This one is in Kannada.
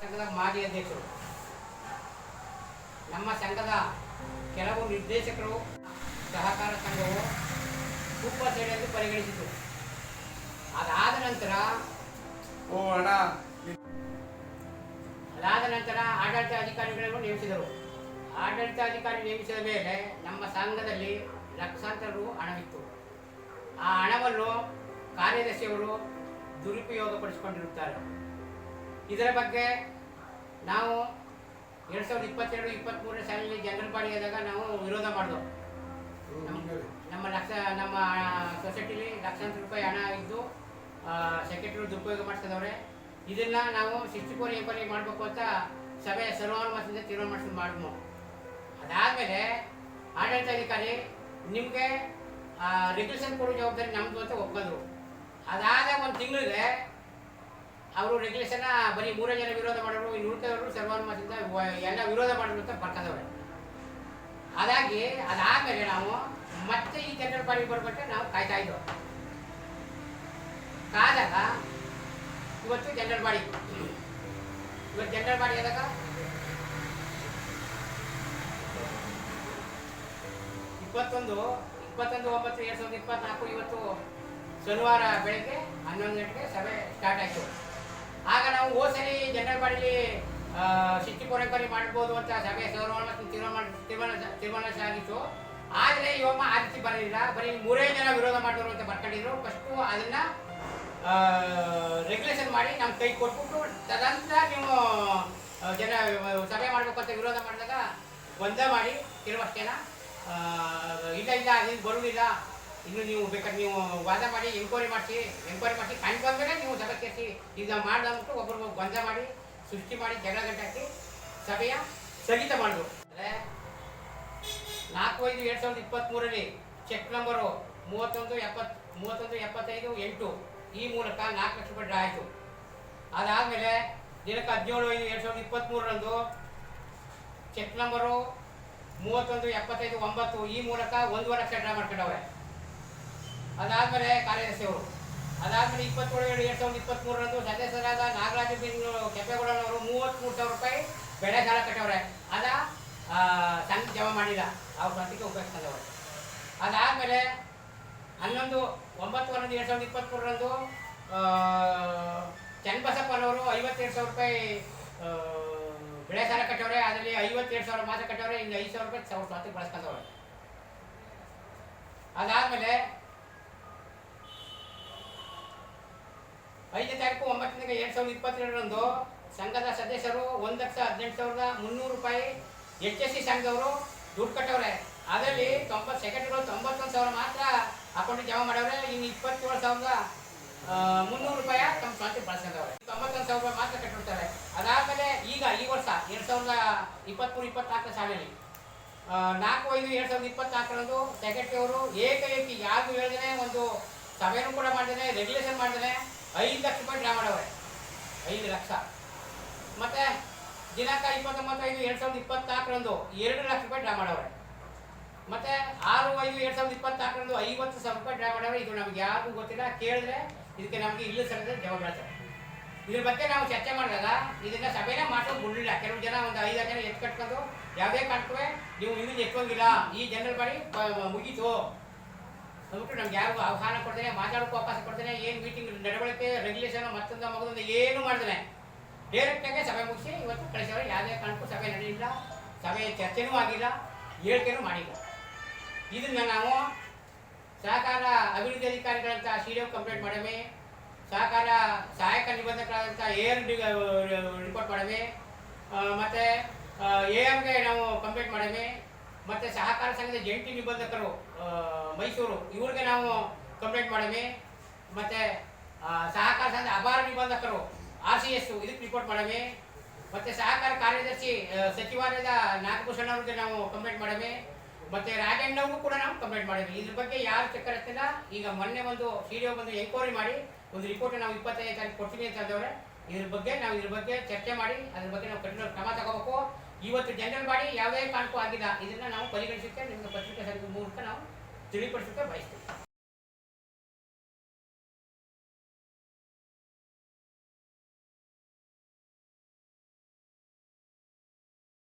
ಸಂಘದ ಮಾಜಿ ಅಧ್ಯಕ್ಷರು ನಮ್ಮ ಸಂಘದ ಕೆಲವು ನಿರ್ದೇಶಕರು ಸಹಕಾರ ಸಂಘವು ಸೂಪರ್ ಸೈಡ್ ಎಂದು ಪರಿಗಣಿಸಿತು. ಅದಾದ ನಂತರ ಆಡಳಿತ ಅಧಿಕಾರಿಗಳನ್ನು ನೇಮಿಸಿದರು. ಆಡಳಿತಾಧಿಕಾರಿ ನೇಮಿಸಿದ ಮೇಲೆ ನಮ್ಮ ಸಂಘದಲ್ಲಿ ಲಕ್ಷಾಂತರ ರು ಹಣವಿತ್ತು. ಆ ಹಣವನ್ನು ಕಾರ್ಯದರ್ಶಿಯವರು ದುರುಪಯೋಗಪಡಿಸಿಕೊಂಡಿರುತ್ತಾರೆ. ಇದರ ಬಗ್ಗೆ ನಾವು 2022-23 ಸಾಲಿನಲ್ಲಿ ಜನರಲ್ ಬಾಡಿ ಆದಾಗ ನಾವು ವಿರೋಧ ಮಾಡಿದೆವು. ನಮ್ಮ ಸೊಸೈಟಿಲಿ ಲಕ್ಷಾಂತರ ರೂಪಾಯಿ ಹಣ ಇದ್ದು ಸೆಕ್ರೆಟರಿ ದುರುಪಯೋಗ ಮಾಡ್ತಿದ್ದವ್ರೆ. ಇದನ್ನ ನಾವು 64 ಎಂಕ್ವೈರಿ ಮಾಡಬೇಕು ಅಂತ ಸಭೆಯ ಸರ್ವಾನುಮತದಿಂದ ತೀರ್ಮಾನ ಮಾಡಿದ್ವು. ಅದಾದಮೇಲೆ ಆಡಳಿತಾಧಿಕಾರಿ ನಿಮಗೆ ರೆಗ್ಯುಲೇಷನ್ ಕೊಡೋ ಜವಾಬ್ದಾರಿ ನಮ್ಮದು ಅಂತ ಒಪ್ಕೊಂಡ್ರು. ಅದಾದ ಒಂದು ತಿಂಗಳಿಗೆ ಅವರು ರೆಗ್ಯುಲೇಷನ್ ಬರೀ 3 ಜನ ವಿರೋಧ ಮಾಡೋರು, ಇನ್ನು ಉಳಿದವರು ಸರ್ವಾನುಮತದಿಂದ ಎಲ್ಲ ವಿರೋಧ ಮಾಡೋರು ಅಂತ ಬರ್ಕೊಂಡವ್ರೆ. ಅದಾದಮೇಲೆ ನಾವು ಮತ್ತೆ ಈ ಜನರಲ್ ಬಾಡಿ ಬರ್ಬೇಕೆ ನಾವು ಕಾಯ್ತಾ ಇದ್ದೋ. ಕಾದಾಗ ಇವತ್ತು ಜನರಲ್ ಬಾಡಿ ಆದಾಗ 21/9/2024 ಇವತ್ತು ಶನಿವಾರ ಬೆಳಗ್ಗೆ 11 ಗಂಟೆಗೆ ಸಭೆ ಸ್ಟಾರ್ಟ್ ಆಯಿತು. ಆಗ ನಾವು ಹೋದ್ಸರಿ ಜನರಲ್ ಬಾಡಿಲಿ 64 ಎಂಕ್ವೈರಿ ಮಾಡ್ಬೋದು ಅಂತ ಸಭೆ ತೀರ್ಮಾನ ಸಾಗಿತ್ತು. ಆದರೆ ಇವಾಗ ಆ ರೀತಿ ಬರಲಿಲ್ಲ. ಬರೀ 3 ಜನ ವಿರೋಧ ಮಾಡಿದ್ರು ಅಂತ ಬರ್ಕೊಂಡಿದ್ರು. ಫಸ್ಟು ಅದನ್ನ ರೆಗ್ಯುಲೇಷನ್ ಮಾಡಿ ನಮ್ಮ ಕೈ ಕೊಟ್ಬಿಟ್ಟು ತದನಂತರ ನೀವು ಸಭೆ ಮಾಡಬೇಕು ಅಂತ ವಿರೋಧ ಮಾಡಿದಾಗ ಬಂದ ಮಾಡಿ ಕೆಲವಷ್ಟೇನ ಇಲ್ಲ ಅದೇನು ಬರುವುದಿಲ್ಲ, ಇನ್ನು ನೀವು ಬೇಕಾದ್ರೆ ನೀವು ವಾದ ಮಾಡಿ ಎಂಕ್ವೈರಿ ಮಾಡಿಸಿ ಕಂಡು ಬಂದಮೇಲೆ ನೀವು ಸಭೆ ಸೇರಿಸಿ ಈಗ ಮಾಡ್ದಂಬಿಟ್ಟು ಒಬ್ಬರು ಗೊಂದ ಮಾಡಿ ಸೃಷ್ಟಿ ಮಾಡಿ ಜಗಳ ಗಂಟೆ ಹಾಕಿ ಸಭೆಯ ಸ್ಥಗಿತ ಮಾಡಿದ್ರು. ಅಂದರೆ 4/5/2023 ಚೆಕ್ ನಂಬರು 31/75/8 ಈ ಮೂಲಕ 4 ಲಕ್ಷ ರೂಪಾಯಿ ಡ್ರಾ ಆಯಿತು. ಅದಾದಮೇಲೆ ದಿನಾಂಕ 17/5/2023 ಚೆಕ್ ನಂಬರು 31/75/9 ಈ ಮೂಲಕ 1.5 ಲಕ್ಷ ಡ್ರಾ ಮಾಡ್ಕೊಂಡವ್ರೆ. ಅದಾದಮೇಲೆ ಕಾರ್ಯದರ್ಶಿಯವರು ಅದಾದಮೇಲೆ 27/7/2023 ಸದಸ್ಯರಾದ ನಾಗರಾಜ ಕೆಂಪೇಗೌಡನವರು 33,000 ರೂಪಾಯಿ ಬೆಳೆ ಸಾಲ ಕಟ್ಟವ್ರೆ. ಅದ ಸಂಘ ಜಮಾ ಮಾಡಿಲ್ಲ, ಅವ್ರ ಸ್ವಂತಕ್ಕೆ ಉಪಯೋಗಿಸ್ಕೊಂಡವ್ರೆ. ಅದಾದಮೇಲೆ 11/9/2023 ಚನ್ನಬಸಪ್ಪನವರು 52,000 ರೂಪಾಯಿ ಬೆಳೆ ಸಾಲ ಕಟ್ಟವ್ರೆ. ಅದರಲ್ಲಿ 52,000 ಮಾತ್ರ ಕಟ್ಟವ್ರೆ, ಇನ್ನು 5,000 ರೂಪಾಯಿ ಅವ್ರ ಸ್ವಂತಕ್ಕೆ ಬಳಸ್ಕೊಂಡವ್ರೆ. ಅದಾದಮೇಲೆ 5ನೇ ತಾರೀಕು 9/2022 ಸಂಘದ ಸದಸ್ಯರು 1,18,300 ರೂಪಾಯಿ HSC ಸಂಘದವರು ದುಡ್ಡು ಕಟ್ಟವ್ರೆ. ಅದರಲ್ಲಿ ಸೆಕ್ರೆಟರಿಗಳು 91,000 ಮಾತ್ರ ಅಕೌಂಟಿಗೆ ಜಮಾ ಮಾಡವ್ರೆ. ಇನ್ನು 27,300 ರೂಪಾಯಿ ತಮ್ಮ ಸ್ವಂತಕ್ಕೆ ಬಳಸ್ಕೊಂಡವ್ರೆ. 91,000 ರೂಪಾಯಿ ಮಾತ್ರ ಕಟ್ಟಿರ್ತಾರೆ. ಅದಾದಮೇಲೆ ಈಗ ಈ ವರ್ಷ 2023-24 ಸಾಲಿನಲ್ಲಿ 4/5/2024 ಸೆಕ್ರೆಟರಿ ಅವರು ಏಕೈಕಿ ಯಾರು ಹೇಳಿದ್ರೆ ಒಂದು ಸಭೆನೂ ಕೂಡ ಮಾಡಿದ್ರೆ ರೆಗ್ಯುಲೇಷನ್ ಮಾಡಿದ್ರೆ 5 ಲಕ್ಷ ರೂಪಾಯಿ ಡ್ರಾ ಮಾಡವ್ರೆ. 5 ಲಕ್ಷ. ಮತ್ತೆ ದಿನಾಂಕ 29/5/2024 2 ಲಕ್ಷ ರೂಪಾಯಿ ಡ್ರಾ ಮಾಡವ್ರೆ. ಮತ್ತೆ 6/5/2024 50,000 ರೂಪಾಯಿ ಡ್ರಾ ಮಾಡವ್ರೆ. ಇದು ನಮ್ಗೆ ಯಾರಿಗೂ ಗೊತ್ತಿಲ್ಲ. ಕೇಳಿದ್ರೆ ಇದಕ್ಕೆ ನಮಗೆ ಇಲ್ಲ ಸರಿದ ಜವಾಬ್ ಹೇಳ್ತಾರೆ. ಇದ್ರ ಬಗ್ಗೆ ನಾವು ಚರ್ಚೆ ಮಾಡಿದಾಗ ಇದನ್ನ ಸಭೆನೇ ಮಾಡೋದು ಬಿಡಲಿಲ್ಲ. ಕೆಲವು ಜನ ಒಂದು 5 ಜನ ಎತ್ತು ಕಟ್ಕೊಂಡು ಯಾವುದೇ ಕಾಣ್ತವೆ ನೀವು ಇನ್ನೂ ಎತ್ತೋಗಿಲ್ಲ, ಈ ಜನರಲ್ ಬಾಡಿ ಮುಗೀತು ಅಂದ್ಬಿಟ್ಟು ನಮ್ಗೆ ಯಾರಿಗೂ ಆಹ್ವಾನ ಕೊಡ್ತೇನೆ, ಮಾತಾಡೋಕ್ಕೂ ಅವಕಾಶ ಕೊಡ್ತೇನೆ. ಏನು ಮೀಟಿಂಗ್ ನಡವಳಿಕೆ ರೆಗ್ಯುಲೇಷನ್ ಮತ್ತೊಂದು ಮಗದೊಂದು ಏನು ಮಾಡ್ತೇನೆ ಡೈರೆಕ್ಟಾಗಿ ಸಭೆ ಮುಗಿಸಿ ಇವತ್ತು ಕಳಿಸೋರು. ಯಾವುದೇ ಕಾರಣಕ್ಕೂ ಸಭೆ ನಡೆಯಿಲ್ಲ, ಸಭೆ ಚರ್ಚೆನೂ ಆಗಿಲ್ಲ, ಹೇಳಿಕೆನೂ ಮಾಡಿಲ್ಲ. ಇದನ್ನ ನಾವು ಸಹಕಾರ ಅಭಿವೃದ್ಧಿ ಅಧಿಕಾರಿಗಳಂತ CDO ಕಂಪ್ಲೇಂಟ್ ಮಾಡವೆ, ಸಹಕಾರ ಸಹಾಯಕ ನಿಬಂಧಕರಾದಂಥ AR ರಿಪೋರ್ಟ್ ಮಾಡವೆ, ಮತ್ತು ARಗೆ ನಾವು ಕಂಪ್ಲೇಂಟ್ ಮಾಡವೆ, ಮತ್ತು ಸಹಕಾರ ಸಂಘದ ಜಂಟಿ ನಿಬಂಧಕರು ಮೈಸೂರು ಇವ್ರಿಗೆ ನಾವು ಕಂಪ್ಲೇಂಟ್ ಮಾಡವೆ, ಮತ್ತು ಸಹಕಾರ ಸಂಘದ ಅಭಾರ ನಿಬಂಧಕರು RCS ಇದಕ್ಕೆ ರಿಪೋರ್ಟ್ ಮಾಡವೆ, ಮತ್ತು ಸಹಕಾರ ಕಾರ್ಯದರ್ಶಿ ಸಚಿವಾಲಯದ ನಾಗಭೂಷಣ ಅವ್ರಿಗೆ ನಾವು ಕಂಪ್ಲೇಂಟ್ ಮಾಡವೆ, ಮತ್ತು ರಾಜಣ್ಣವ್ರಿಗೂ ಕೂಡ ನಾವು ಕಂಪ್ಲೇಂಟ್ ಮಾಡಿದ್ವಿ. ಇದ್ರ ಬಗ್ಗೆ ಯಾರು ಚಕ್ಕರ್ ಎತ್ತಿಲ್ಲ. ಈಗ ಮೊನ್ನೆ ಒಂದು CDO ಬಂದು ಎಂಕ್ವೈರಿ ಮಾಡಿ ಒಂದು ರಿಪೋರ್ಟ್ ನಾವು 25ನೇ ತಾರೀಕು ಕೊಡ್ತೀವಿ ಅಂತ ಅಂದವ್ರೆ. ಇದ್ರ ಬಗ್ಗೆ ಚರ್ಚೆ ಮಾಡಿ ಅದ್ರ ಬಗ್ಗೆ ನಾವು ಕಠಿಣ ಕ್ರಮ ತಗೋಬೇಕು. ಇವತ್ತು ಜನರಲ್ ಬಾಡಿ ಯಾವುದೇ ಕಾರಣಕ್ಕೂ ಆಗಿಲ್ಲ. ಇದನ್ನು ನಾವು ಪರಿಗಣಿಸುತ್ತೆ ನಿಮಗೆ ಪತ್ರಿಕೆ ಮೂಲಕ ನಾವು ತಿಳಿಪಡಿಸೋಕ್ಕೆ ಬಯಸ್ತೀವಿ.